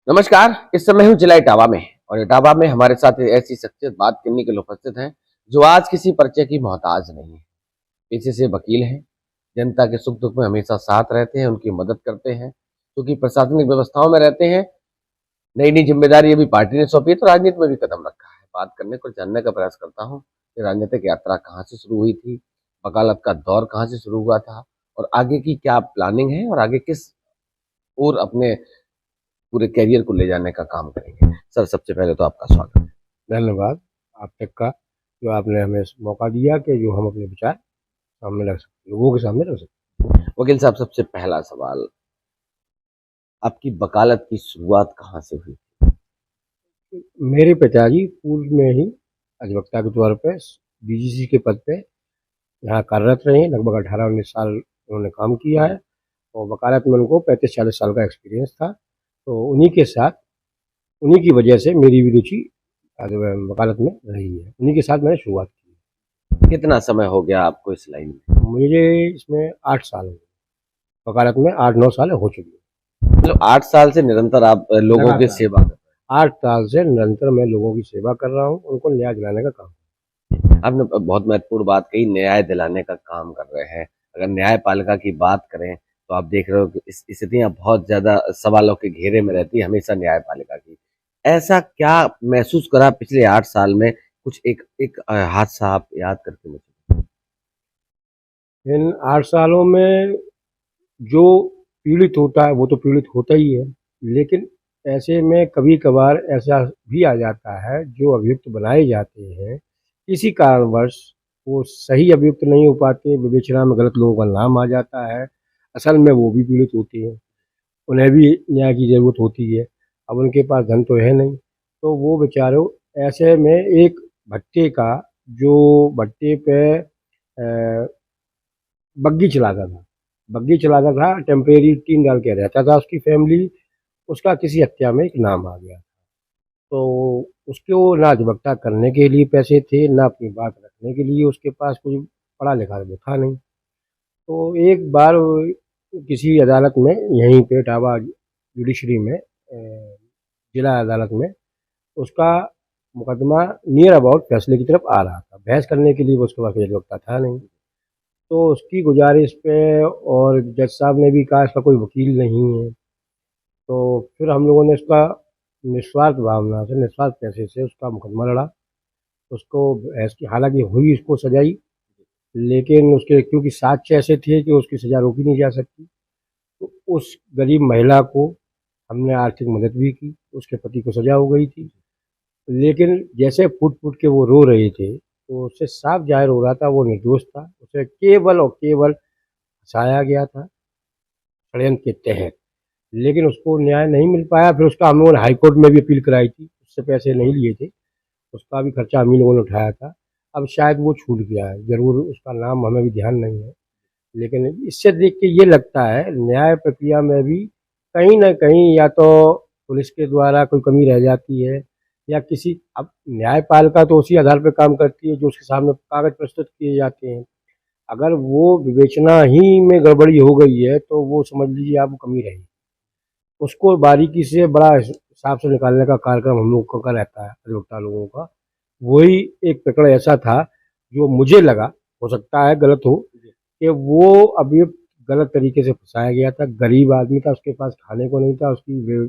नमस्कार। इस समय हूँ जिला इटावा में और इटावा में हमारे साथ ऐसी शख्सियत बात करने के लिए उपस्थित हैं जो आज किसी परिचय की मोहताज नहीं है। पेशे से वकील हैं, जनता के सुख दुख में हमेशा साथ रहते हैं, उनकी मदद करते हैं। क्योंकि प्रशासनिक व्यवस्थाओं में रहते हैं, नई नई जिम्मेदारी अभी पार्टी ने सौंपी है तो राजनीति में भी कदम रखा है। बात करने को जानने का प्रयास करता हूँ कि राजनीतिक यात्रा कहाँ से शुरू हुई थी, वकालत का दौर कहाँ से शुरू हुआ था और आगे की क्या प्लानिंग है और आगे किस ओर अपने पूरे करियर को ले जाने का काम करेंगे। सर, सबसे पहले तो आपका स्वागत है। धन्यवाद आप तक का, जो आपने हमें मौका दिया कि जो हम अपने विचार सामने रख सकते, लोगों के सामने रख सकते। वकील साहब, सबसे पहला सवाल, आपकी वकालत की शुरुआत कहाँ से हुई? मेरे पिताजी पूर्व में ही अधिवक्ता के तौर पे डीजीसी के पद पे यहाँ कार्यरत रहे। लगभग 18-19 साल उन्होंने काम किया है और वकालत में उनको 35-40 साल का एक्सपीरियंस था। तो उन्हीं के साथ, उन्हीं की वजह से मेरी भी रुचि वकालत में रही है। उन्हीं के साथ मैंने शुरुआत की। कितना समय हो गया आपको इस लाइन में? मुझे इसमें 8 साल हो गए, वकालत में 8-9 साल हो चुकी है। मतलब 8 साल से निरंतर आप लोगों की लगातार सेवा कर 8 साल से निरंतर मैं लोगों की सेवा कर रहा हूँ, उनको न्याय दिलाने का काम। रहे हैं। आपने बहुत महत्वपूर्ण बात कही, न्याय दिलाने का काम कर रहे हैं। अगर न्यायपालिका की बात करें तो आप देख रहे हो कि स्थितियां बहुत ज्यादा सवालों के घेरे में रहती है हमेशा न्यायपालिका की। ऐसा क्या महसूस करा पिछले 8 साल में? कुछ एक एक हादसा आप याद करके मुझे। इन 8 सालों में जो पीड़ित होता है वो तो पीड़ित होता ही है, लेकिन ऐसे में कभी कभार ऐसा भी आ जाता है जो अभियुक्त बनाए जाते हैं, किसी कारणवश वो सही अभियुक्त नहीं हो पाते, विवेचना में गलत लोगों का नाम आ जाता है। असल में वो भी पीड़ित होते हैं, उन्हें भी न्याय की ज़रूरत होती है। अब उनके पास धन तो है नहीं, तो वो बेचारों, ऐसे में एक भट्टे का, जो भट्टे पे बग्गी चलाता था, टेम्परेरी टीन डाल के रहता था उसकी फैमिली। उसका किसी हत्या में एक नाम आ गया, तो उसको ना अधिवक्ता करने के लिए पैसे थे, ना अपनी बात रखने के लिए उसके पास कोई पढ़ा लिखा वो था नहीं। तो एक बार किसी अदालत में, यहीं पे इटावा जुडिशरी में, जिला अदालत में उसका मुकदमा नियर अबाउट फैसले की तरफ आ रहा था। बहस करने के लिए वो उसके पास कोई अधिवक्ता था नहीं। तो उसकी गुजारिश पे, और जज साहब ने भी कहा इसका कोई वकील नहीं है, तो फिर हम लोगों ने उसका निस्वार्थ भावना से, निस्वार्थ पैसे से उसका मुकदमा लड़ा। उसको बहस की, हालांकि हुई उसको सजाई, लेकिन उसके क्योंकि साक्ष्य ऐसे थे कि उसकी सज़ा रोकी नहीं जा सकती। तो उस गरीब महिला को हमने आर्थिक मदद भी की, उसके पति को सज़ा हो गई थी। लेकिन जैसे फूट-फूट के वो रो रहे थे, तो उससे साफ ज़ाहिर हो रहा था वो निर्दोष था। उसे केवल और केवल फँसाया गया था षड्यंत्र के तहत, लेकिन उसको न्याय नहीं मिल पाया। फिर उसका हम लोगों ने हाई कोर्ट में भी अपील कराई थी, उससे पैसे नहीं लिए थे, उसका भी खर्चा हम ही लोगों ने उठाया था। अब शायद वो छूट गया है, ज़रूर उसका नाम हमें भी ध्यान नहीं है। लेकिन इससे देख के ये लगता है न्याय प्रक्रिया में भी कहीं न कहीं या तो पुलिस के द्वारा कोई कमी रह जाती है, या किसी, अब न्यायपालिका तो उसी आधार पर काम करती है जो उसके सामने कागज़ प्रस्तुत किए जाते हैं। अगर वो विवेचना ही में गड़बड़ी हो गई है तो वो समझ लीजिए आप कमी रही। उसको बारीकी से, बड़ा हिसाब से निकालने का कार्यक्रम हम लोगों का रहता है, अधिवक्ता लोगों का। वही एक प्रकरण ऐसा था जो मुझे लगा, हो सकता है गलत हो, कि वो अभियुक्त गलत तरीके से फंसाया गया था। गरीब आदमी था, उसके पास खाने को नहीं था। उसकी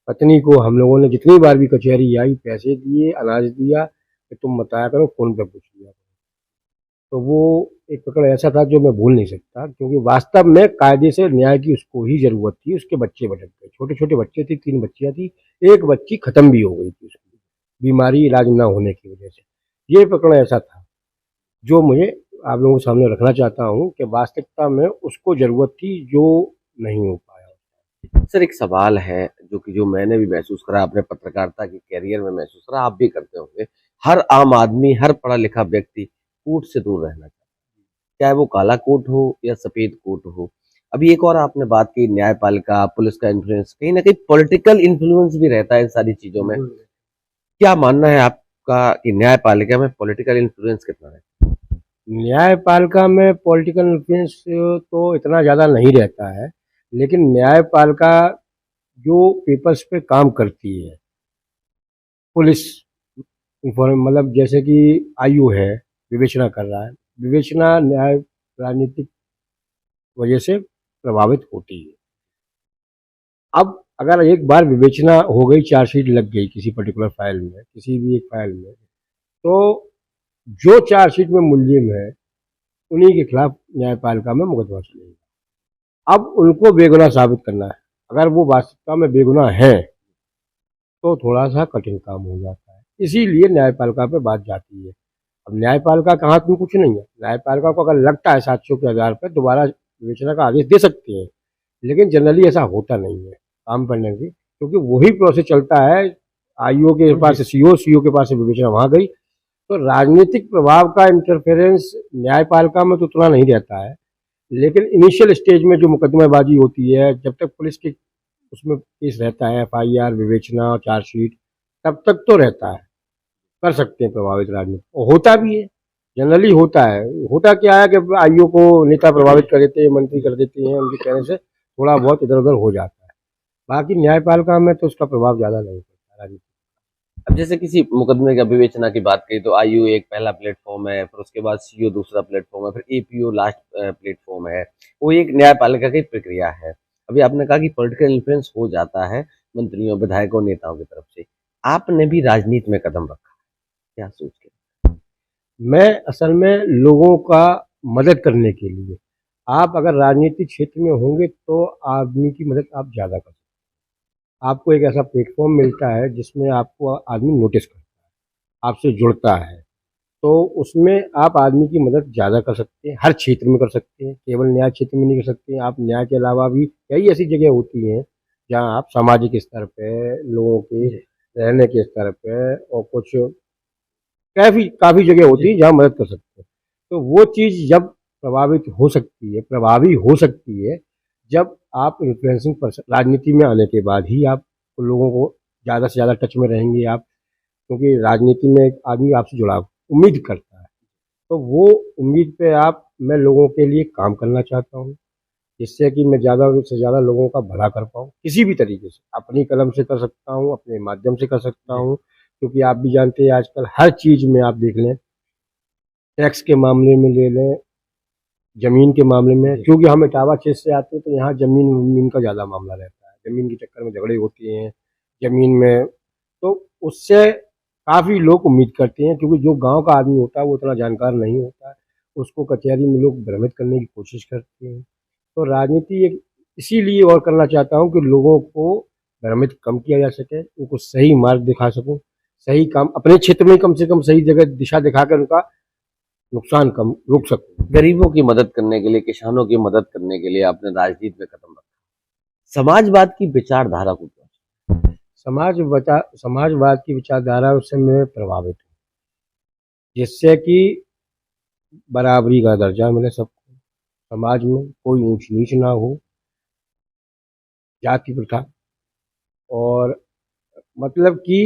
पत्नी को हम लोगों ने जितनी बार भी कचहरी आई, पैसे दिए, अनाज दिया कि तुम बताया करो, फ़ोन पे पूछ लिया। तो वो एक प्रकरण ऐसा था जो मैं भूल नहीं सकता, क्योंकि वास्तव में कायदे से न्याय की उसको ही ज़रूरत थी। उसके बच्चे भटक गए, छोटे-छोटे बच्चे थे, 3 बच्चियाँ थी, एक बच्ची ख़त्म भी हो गई थी उसकी, बीमारी इलाज ना होने की वजह से। ये प्रकरण ऐसा था जो मुझे आप लोगों के सामने रखना चाहता हूँ कि वास्तविकता में उसको ज़रूरत थी, जो नहीं हो पाया। सर, एक सवाल है जो मैंने भी महसूस करा, अपने पत्रकारिता के करियर में महसूस करा, आप भी करते होंगे। हर आम आदमी, हर पढ़ा लिखा व्यक्ति कोर्ट से दूर रहना चाहता है, चाहे वो काला कोर्ट हो या सफेद कोर्ट हो। अभी एक और आपने बात की, न्यायपालिका, पुलिस का इन्फ्लुएंस, कहीं ना कहीं पॉलिटिकल इन्फ्लुएंस भी रहता है इन सारी चीजों में। क्या मानना है आपका कि न्यायपालिका में पॉलिटिकल इन्फ्लुएंस कितना है? न्यायपालिका में पॉलिटिकल इन्फ्लुएंस तो इतना ज़्यादा नहीं रहता है, लेकिन न्यायपालिका जो पेपर्स पे काम करती है पुलिस, मतलब जैसे कि आयु है, विवेचना कर रहा है, विवेचना न्याय राजनीतिक वजह से प्रभावित होती है। अब अगर एक बार विवेचना हो गई, चार्जशीट लग गई किसी पर्टिकुलर फाइल में, किसी भी एक फाइल में, तो जो चार्जशीट में मुलजिम है उन्हीं के खिलाफ न्यायपालिका में मुकदमा चलेगा। अब उनको बेगुनाह साबित करना है। अगर वो वास्तविकता में बेगुनाह है तो थोड़ा सा कठिन काम हो जाता है, इसीलिए न्यायपालिका पे बात जाती है। अब न्यायपालिका का हाथ में कुछ नहीं है। न्यायपालिका को अगर लगता है साक्ष्यों के आधार पर दोबारा विवेचना का आदेश दे सकते हैं, लेकिन जनरली ऐसा होता नहीं है काम करने की, क्योंकि वही प्रोसेस चलता है। आईओ के पास से सीओ के पास से विवेचना वहां गई, तो राजनीतिक प्रभाव का इंटरफेरेंस न्यायपालिका में तो उतना नहीं रहता है, लेकिन इनिशियल स्टेज में जो मुकदमेबाजी होती है, जब तक पुलिस के उसमें केस रहता है, एफआईआर, विवेचना, चार्जशीट, तब तक तो रहता है, कर सकते हैं प्रभावित राजनीति, और होता भी है, जनरली होता है। होता क्या है कि आईओ को नेता प्रभावित कर देते हैं, मंत्री कर देते हैं, उनके कहने से थोड़ा बहुत इधर उधर हो जाता है। बाकी न्यायपालिका में तो उसका प्रभाव ज्यादा नहीं पड़ता राजनीति। अब जैसे किसी मुकदमे का विवेचना की बात करें तो आईयू एक पहला प्लेटफॉर्म है, फिर उसके बाद सीओ दूसरा प्लेटफॉर्म है, फिर एपीओ लास्ट प्लेटफॉर्म है। वो एक न्यायपालिका की प्रक्रिया है। अभी आपने कहा कि पॉलिटिकल इन्फ्लुएंस हो जाता है मंत्रियों, विधायकों, नेताओं की तरफ से। आपने भी राजनीति में कदम रखा, क्या सोच के? मैं असल में लोगों का मदद करने के लिए, आप अगर राजनीतिक क्षेत्र में होंगे तो आदमी की मदद आप ज़्यादा कर सकते हैं। आपको एक ऐसा प्लेटफॉर्म मिलता है जिसमें आपको आदमी नोटिस करता है, आपसे जुड़ता है, तो उसमें आप आदमी की मदद ज़्यादा कर सकते हैं। हर क्षेत्र में कर सकते हैं, केवल न्याय क्षेत्र में नहीं कर सकते हैं। आप न्याय के अलावा भी कई ऐसी जगह होती हैं जहाँ आप सामाजिक स्तर पे, लोगों के रहने के स्तर पे, और कुछ काफ़ी काफ़ी जगह होती है जहाँ मदद कर सकते हैं। तो वो चीज़ जब प्रभावित हो सकती है, प्रभावी हो सकती है, जब आप इन्फ्लुएंसिंग पर्सन राजनीति में आने के बाद ही आप लोगों को ज़्यादा से ज़्यादा टच में रहेंगे आप, क्योंकि राजनीति में एक आदमी आपसे जुड़ाव उम्मीद करता है, तो वो उम्मीद पे आप, मैं लोगों के लिए काम करना चाहता हूँ, जिससे कि मैं ज़्यादा से ज़्यादा लोगों का भला कर पाऊँ किसी भी तरीके से। अपनी कलम से कर सकता हूँ, अपने माध्यम से कर सकता हूँ, क्योंकि आप भी जानते हैं आजकल हर चीज़ में आप देख लें, टैक्स के मामले में ले लें, ज़मीन के मामले में, क्योंकि हम इटावा क्षेत्र से आते हैं तो यहाँ ज़मीन वमीन का ज़्यादा मामला रहता है। ज़मीन के चक्कर में झगड़े होते हैं ज़मीन में, तो उससे काफ़ी लोग उम्मीद करते हैं, क्योंकि जो गांव का आदमी होता है वो उतना जानकार नहीं होता है, उसको कचहरी में लोग भ्रमित करने की कोशिश करते हैं। तो राजनीति एक इसीलिए और करना चाहता हूँ कि लोगों को भ्रमित कम किया जा सके, उनको सही मार्ग दिखा सकूँ, सही काम अपने क्षेत्र में कम से कम सही जगह दिशा दिखाकर उनका नुकसान कम रोक सकूँ। गरीबों की मदद करने के लिए, किसानों की मदद करने के लिए आपने राजनीति में कदम रखा। समाजवाद की विचारधारा को क्या? समाजवाद की विचारधारा से मैं प्रभावित हूँ, जिससे कि बराबरी का दर्जा मिले सबको, समाज में कोई ऊंच नीच ना हो, जाति प्रथा, और मतलब कि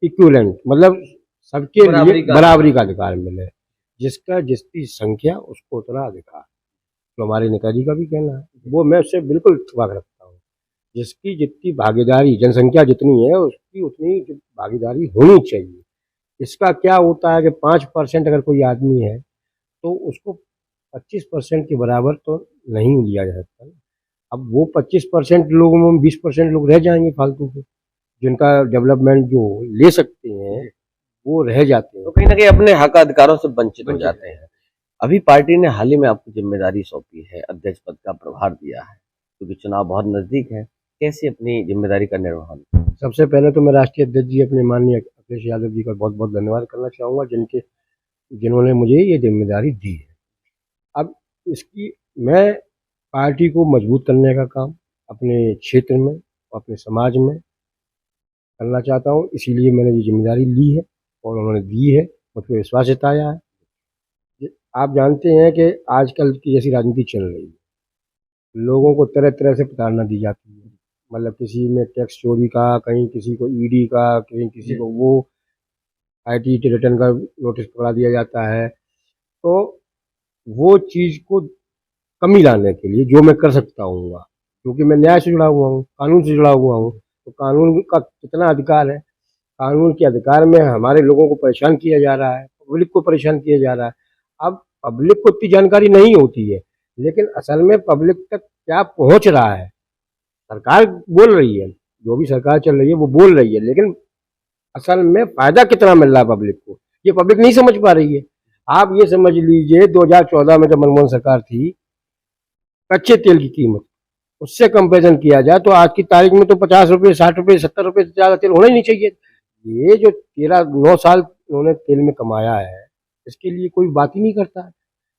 इक्विवेलेंट, मतलब सबके लिए बराबरी का अधिकार मिले, जिसका जिसकी संख्या उसको उतना अधिकार, जो हमारे नेताजी का भी कहना है, वो मैं उससे बिल्कुल इत्तेफाक रखता हूँ। जिसकी जितनी भागीदारी, जनसंख्या जितनी है उसकी उतनी भागीदारी होनी चाहिए। इसका क्या होता है कि 5% अगर कोई आदमी है तो उसको 25% के बराबर तो नहीं लिया जा सकता। अब वो 25% लोगों में 20% लोग रह जाएंगे फालतू के, जिनका डेवलपमेंट जो ले सकते हैं वो रह जाते हैं, तो कहीं ना कहीं अपने हक अधिकारों से वंचित हो जाते हैं। अभी पार्टी ने हाल ही में आपको जिम्मेदारी सौंपी है, अध्यक्ष पद का प्रभार दिया है, क्योंकि चुनाव बहुत नजदीक है। कैसे अपनी जिम्मेदारी का निर्वहन? सबसे पहले तो मैं राष्ट्रीय अध्यक्ष जी अपने माननीय अखिलेश यादव जी का बहुत बहुत धन्यवाद करना चाहूँगा, जिन्होंने मुझे ये जिम्मेदारी दी है। अब इसकी मैं पार्टी को मजबूत करने का काम अपने क्षेत्र में, अपने समाज में करना चाहता हूँ, इसीलिए मैंने ये जिम्मेदारी ली है और उन्होंने दी है, मुझ पर विश्वास जताया है। आप जानते हैं कि आजकल की जैसी राजनीति चल रही है, लोगों को तरह तरह से प्रताड़ना दी जाती है, मतलब किसी में टैक्स चोरी का, कहीं किसी को ईडी का, कहीं किसी को वो आईटी रिटर्न का नोटिस पकड़ा दिया जाता है। तो वो चीज़ को कमी लाने के लिए जो मैं कर सकता हूँ क्योंकि मैं न्याय से जुड़ा हुआ हूँ, कानून से जुड़ा हुआ हूँ। तो कानून का कितना अधिकार है, कानून के अधिकार में हमारे लोगों को परेशान किया जा रहा है, पब्लिक को परेशान किया जा रहा है। अब पब्लिक को इतनी जानकारी नहीं होती है, लेकिन असल में पब्लिक तक क्या पहुंच रहा है, सरकार बोल रही है, जो भी सरकार चल रही है वो बोल रही है, लेकिन असल में फायदा कितना मिल रहा है पब्लिक को, ये पब्लिक नहीं समझ पा रही है। आप ये समझ लीजिए 2014 में जब मनमोहन सरकार थी, कच्चे तेल की कीमत उससे कंपेरिजन किया जाए तो आज की तारीख में तो 50 रुपये, 60 रुपये, 70 रुपये से ज्यादा तेल होना ही नहीं चाहिए। ये जो 13-9 साल उन्होंने तेल में कमाया है, इसके लिए कोई बात ही नहीं करता है।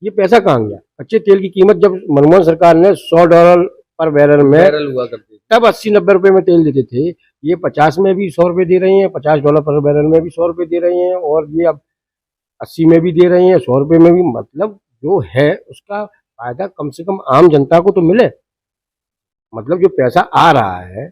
ये पैसा कहाँ गया? कच्चे तेल की कीमत जब मनमोहन सरकार ने $100 पर बैरल में, वायरल हुआ करती थी। तब 80-90 रुपए में तेल देते थे। ये 50 में भी 100 रुपए दे रहे हैं, $50 पर बैरल में भी 100 रुपए दे रहे हैं, और ये अब 80 में भी दे रहे हैं, 100 रुपए में भी। मतलब जो है उसका फायदा कम से कम आम जनता को तो मिले। मतलब जो पैसा आ रहा है,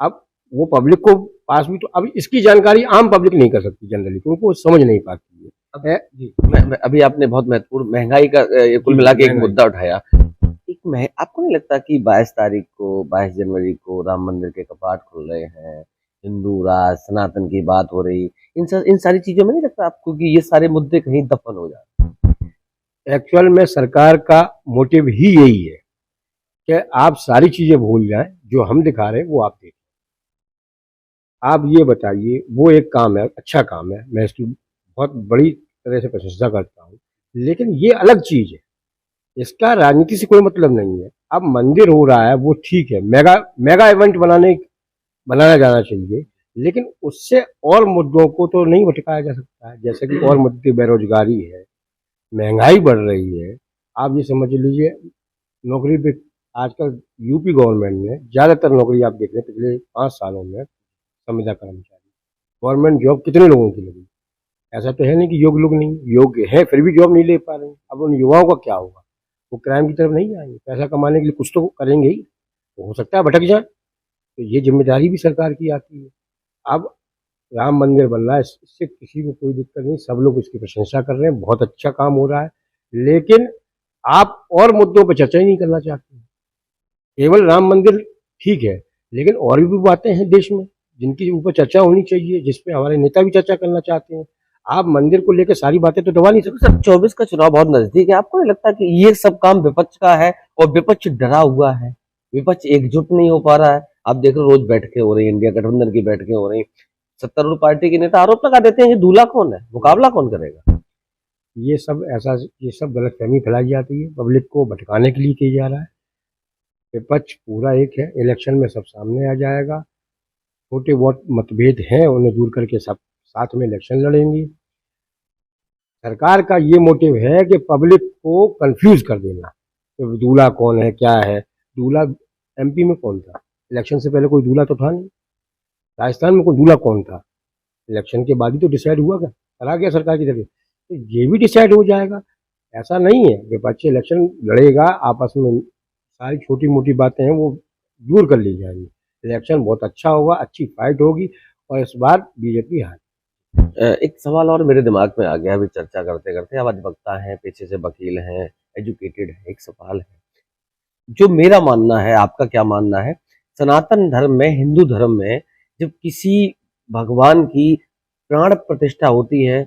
अब वो पब्लिक को पास भी, तो अब इसकी जानकारी आम पब्लिक नहीं कर सकती जनरली, क्योंकि वो समझ नहीं पाती है। जी अभी आपने बहुत महत्वपूर्ण महंगाई का कुल मिला के एक मुद्दा उठाया। आपको नहीं लगता कि 22 तारीख को, 22 जनवरी को राम मंदिर के कपाट खुल रहे हैं, हिंदू राज सनातन की बात हो रही, इन सारी चीजों में नहीं लगता आपको कि ये सारे मुद्दे कहीं दफन हो जाए? एक्चुअल में सरकार का मोटिव ही यही है कि आप सारी चीजें भूल जाएं, जो हम दिखा रहे हैं वो आप देखें। आप ये बताइए, वो एक काम है, अच्छा काम है, मैं इसकी बहुत बड़ी तरह से प्रशंसा करता हूँ, लेकिन ये अलग चीज है, इसका राजनीति से कोई मतलब नहीं है। अब मंदिर हो रहा है वो ठीक है, मेगा मेगा इवेंट बनाया जाना चाहिए, लेकिन उससे और मुद्दों को तो नहीं भटकाया जा सकता है। जैसे कि और मुद्दे, बेरोजगारी है, महंगाई बढ़ रही है। आप ये समझ लीजिए, नौकरी पे आजकल यूपी गवर्नमेंट ने ज़्यादातर नौकरी, आप देख रहे हैं पिछले 5 सालों में, संविदा कर्मचारी, गवर्नमेंट जॉब कितने लोगों की लगी? ऐसा तो है नहीं कि योग्य लोग नहीं, योग्य है फिर भी जॉब नहीं ले पा रहे हैं। अब उन युवाओं का क्या होगा? वो क्राइम की तरफ नहीं जाएंगे, पैसा कमाने के लिए कुछ तो करेंगे ही, तो हो सकता है भटक जाए। तो ये जिम्मेदारी भी सरकार की आती है। अब राम मंदिर बन रहा है, इससे किसी को कोई दिक्कत नहीं, सब लोग इसकी प्रशंसा कर रहे हैं, बहुत अच्छा काम हो रहा है, लेकिन आप और मुद्दों पर चर्चा ही नहीं करना चाहते। केवल राम मंदिर ठीक है, लेकिन और भी बातें हैं देश में जिनकी ऊपर चर्चा होनी चाहिए, जिसपे हमारे नेता भी चर्चा करना चाहते हैं। आप मंदिर को लेकर सारी बातें तो दबा नहीं सकते। सर 24 का चुनाव बहुत नजदीक है, आपको नहीं लगता कि ये सब काम विपक्ष का है और विपक्ष डरा हुआ है, विपक्ष एकजुट नहीं हो पा रहा है? आप देख लो रोज बैठकें हो रही है, इंडिया गठबंधन की बैठकें हो रही, सत्तारूढ़ पार्टी के नेता आरोप लगा देते हैं कि दूल्हा कौन है, मुकाबला कौन करेगा? ये सब गलतफहमी फैलाई जाती है, पब्लिक को भटकाने के लिए किया जा रहा है। विपक्ष पूरा एक है, इलेक्शन में सब सामने आ जाएगा। छोटे बहुत मतभेद हैं, उन्हें दूर करके सब साथ में इलेक्शन लड़ेंगे। सरकार का ये मोटिव है कि पब्लिक को कंफ्यूज कर देना, तो दूल्हा कौन है, क्या है। दूल्हा एमपी में कौन था? इलेक्शन से पहले कोई दूल्हा तो था नहीं। राजस्थान में कोई दूल्हा कौन था? इलेक्शन के बाद ही तो डिसाइड हुआ, क्या करा गया सरकार की तरफ, तो ये भी डिसाइड हो जाएगा। ऐसा नहीं है, विपक्ष इलेक्शन लड़ेगा, आपस में सारी छोटी मोटी बातें हैं वो दूर कर ली जाएंगी। इलेक्शन बहुत अच्छा होगा, अच्छी फाइट होगी, और इस बार बीजेपी हार। एक सवाल और मेरे दिमाग में आ गया अभी चर्चा करते करते। आप अधिवक्ता हैं, पेशे से वकील हैं, एजुकेटेड है, एक सवाल है जो मेरा मानना है, आपका क्या मानना है? सनातन धर्म में, हिंदू धर्म में, जब किसी भगवान की प्राण प्रतिष्ठा होती है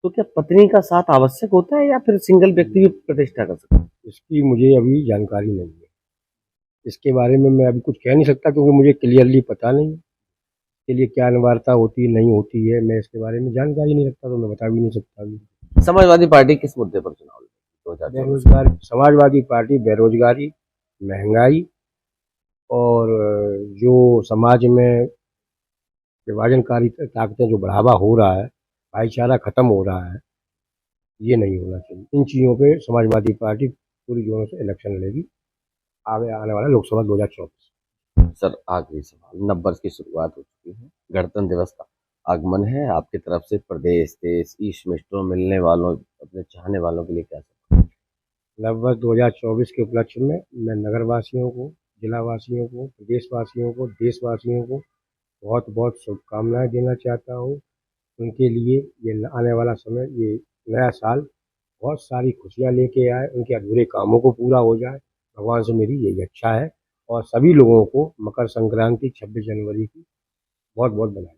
तो क्या पत्नी का साथ आवश्यक होता है या फिर सिंगल व्यक्ति भी प्रतिष्ठा कर सकता है? इसकी मुझे अभी जानकारी नहीं है, इसके बारे में मैं अभी कुछ कह नहीं सकता, क्योंकि मुझे क्लियरली पता नहीं के लिए क्या अनिवार्यता होती है, नहीं होती है। मैं इसके बारे में जानकारी नहीं रखता, तो मैं बता भी नहीं सकता अभी। समाजवादी पार्टी किस मुद्दे पर चुनाव लड़ी 2024? बेरोजगारी, समाजवादी पार्टी बेरोजगारी, महंगाई, और जो समाज में विभाजनकारी ताकतें जो बढ़ावा हो रहा है, भाईचारा खत्म हो रहा है, ये नहीं होना चाहिए। इन चीज़ों पे समाजवादी पार्टी पूरी जोरों से इलेक्शन लड़ेगी आगे आने वाला लोकसभा 2024। सर आखिरी सवाल, नववर्ष की शुरुआत हो चुकी है, गणतंत्र दिवस का आगमन है, आपकी तरफ से प्रदेश, देश, ईस्ट मित्रों, मिलने वालों, अपने चाहने वालों के लिए क्या सब? नववर्ष 2024 के उपलक्ष्य में मैं नगरवासियों को, जिलावासियों को, प्रदेशवासियों को, देशवासियों को बहुत बहुत शुभकामनाएं देना चाहता हूँ। उनके लिए ये आने वाला समय, ये नया साल बहुत सारी खुशियाँ लेके आए, उनके अधूरे कामों को पूरा हो जाए, भगवान से मेरी यही इच्छा है। और सभी लोगों को मकर संक्रांति 26 जनवरी की बहुत बहुत बधाई।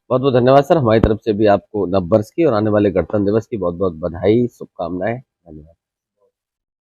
बहुत बहुत धन्यवाद सर, हमारी तरफ से भी आपको नव वर्ष की और आने वाले गणतंत्र दिवस की बहुत बहुत बधाई, शुभकामनाएं। धन्यवाद।